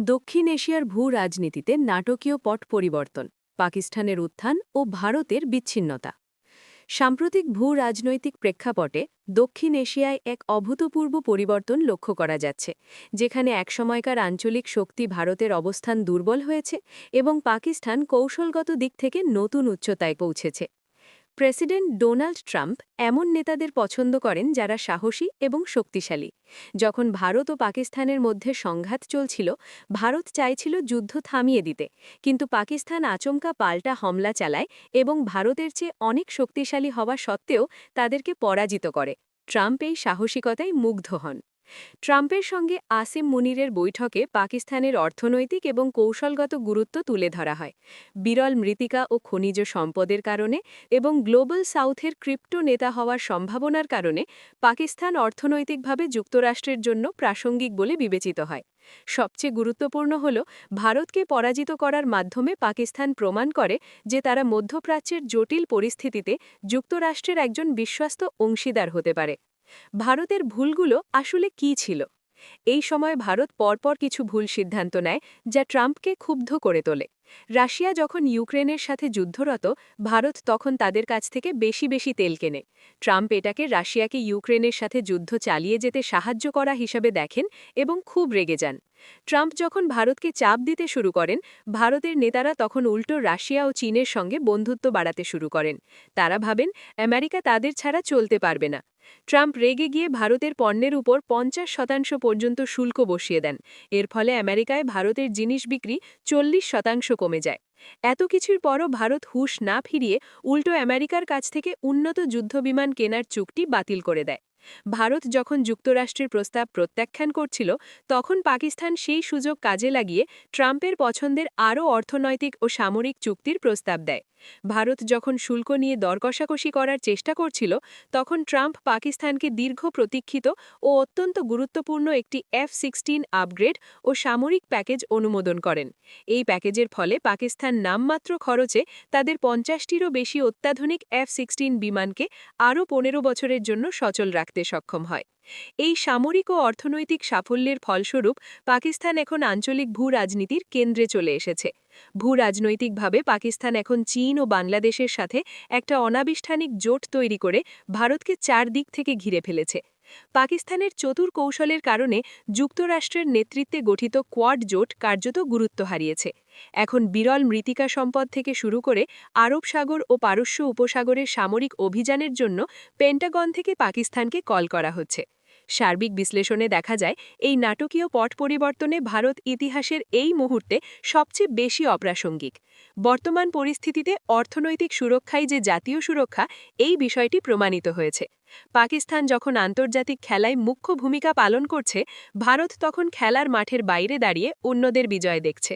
দক্ষিণ এশিয়ার ভূ-রাজনীতিতে নাটকীয় পট পরিবর্তন, পাকিস্তানের উত্থান ও ভারতের বিচ্ছিন্নতা। সাম্প্রতিক ভূ-রাজনৈতিক প্রেক্ষাপটে দক্ষিণ এশিয়ায় এক অভূতপূর্ব পরিবর্তন লক্ষ্য করা যাচ্ছে, যেখানে একসময়কার আঞ্চলিক শক্তি ভারতের অবস্থান দুর্বল হয়েছে এবং পাকিস্তান কৌশলগত দিক থেকে নতুন উচ্চতায় পৌঁছেছে। প্রেসিডেন্ট ডোনাল্ড ট্রাম্প এমন নেতাদের পছন্দ করেন যারা সাহসী এবং শক্তিশালী। যখন ভারত ও পাকিস্তানের মধ্যে সংঘাত চলছিল, ভারত চাইছিল যুদ্ধ থামিয়ে দিতে, কিন্তু পাকিস্তান আচমকা পাল্টা হামলা চালায় এবং ভারতের চেয়ে অনেক শক্তিশালী হওয়া সত্ত্বেও তাদেরকে পরাজিত করে। ট্রাম্প এই সাহসিকতায় মুগ্ধ হন। ট্রাম্পের সঙ্গে আসিম মুনিরের বৈঠকে পাকিস্তানের অর্থনৈতিক এবং কৌশলগত গুরুত্ব তুলে ধরা হয়। বিরল মৃত্তিকা ও খনিজ সম্পদের কারণে এবং গ্লোবাল সাউথের ক্রিপ্টো নেতা হওয়ার সম্ভাবনার কারণে পাকিস্তান অর্থনৈতিকভাবে যুক্তরাষ্ট্রের জন্য প্রাসঙ্গিক বলে বিবেচিত হয়। সবচেয়ে গুরুত্বপূর্ণ হল, ভারতকে পরাজিত করার মাধ্যমে পাকিস্তান প্রমাণ করে যে তারা মধ্যপ্রাচ্যের জটিল পরিস্থিতিতে যুক্তরাষ্ট্রের একজন বিশ্বস্ত অংশীদার হতে পারে। ভারতের ভুলগুলো আসলে কী ছিল? এই সময় ভারত পরপর কিছু ভুল সিদ্ধান্ত নেয়, যা ট্রাম্পকে ক্ষুব্ধ করে তোলে। রাশিয়া যখন ইউক্রেনের সাথে যুদ্ধরত, ভারত তখন তাদের কাছ থেকে বেশি বেশি তেল কেনে। ট্রাম্প এটাকে রাশিয়াকে ইউক্রেনের সাথে যুদ্ধ চালিয়ে যেতে সাহায্য করা হিসাবে দেখেন এবং খুব রেগে যান। ট্রাম্প যখন ভারতকে চাপ দিতে শুরু করেন, ভারতের নেতারা তখন উল্টো রাশিয়া ও চীনের সঙ্গে বন্ধুত্ব বাড়াতে শুরু করেন। তারা ভাবেন আমেরিকা তাদের ছাড়া চলতে পারবে না। ট্রাম্প রেগে গিয়ে ভারতের পণ্যের উপর ৫০% পর্যন্ত শুল্ক বসিয়ে দেন। এর ফলে আমেরিকায় ভারতের জিনিস বিক্রি ৪০% কমে যায়। এত কিছুর পরও ভারত হুঁশ না ফিরিয়ে উল্টো আমেরিকার কাছ থেকে উন্নত যুদ্ধবিমান কেনার চুক্তি বাতিল করে দেয়। ভারত যখন যুক্তরাষ্ট্রের প্রস্তাব প্রত্যাখ্যান করছিল, তখন পাকিস্তান সেই সুযোগ কাজে লাগিয়ে ট্রাম্পের পছন্দের আরও অর্থনৈতিক ও সামরিক চুক্তির প্রস্তাব দেয়। ভারত যখন শুল্ক নিয়ে দর কষাকষি করার চেষ্টা করছিল, তখন ট্রাম্প পাকিস্তানকে দীর্ঘ প্রতীক্ষিত ও অত্যন্ত গুরুত্বপূর্ণ একটি F-16 আপগ্রেড ও সামরিক প্যাকেজ অনুমোদন করেন। এই প্যাকেজের ফলে পাকিস্তান নামমাত্র খরচে তাদের ৫০টিরও বেশি অত্যাধুনিক F-16 বিমানকে আরও ১৫ বছরের জন্য সচল রাখতে সক্ষম হয়। এই সামরিক ও অর্থনৈতিক সাফল্যের ফলস্বরূপ পাকিস্তান এখন আঞ্চলিক ভূ-রাজনীতির কেন্দ্রে চলে এসেছে। ভূ-রাজনৈতিকভাবে পাকিস্তান এখন চীন ও বাংলাদেশের সাথে একটা অনাবিষ্ঠানিক জোট তৈরি করে ভারতকে চারদিক থেকে ঘিরে ফেলেছে। পাকিস্তানের চতুর কৌশলের কারণে যুক্তরাষ্ট্রের নেতৃত্বে গঠিত কোয়াড জোট কার্যত গুরুত্ব হারিয়েছে। এখন বিরল মৃত্তিকা সম্পদ থেকে শুরু করে আরব সাগর ও পারস্য উপসাগরের সামরিক অভিযানের জন্য পেন্টাগন থেকে পাকিস্তানকে কল করা হচ্ছে। সার্বিক বিশ্লেষণে দেখা যায়, এই নাটকীয় পট পরিবর্তনে ভারত ইতিহাসের এই মুহূর্তে সবচেয়ে বেশি অপ্রাসঙ্গিক। বর্তমান পরিস্থিতিতে অর্থনৈতিক সুরক্ষাই যে জাতীয় সুরক্ষা, এই বিষয়টি প্রমাণিত হয়েছে। পাকিস্তান যখন আন্তর্জাতিক খেলায় মুখ্য ভূমিকা পালন করছে, ভারত তখন খেলার মাঠের বাইরে দাঁড়িয়ে অন্যদের বিজয় দেখছে।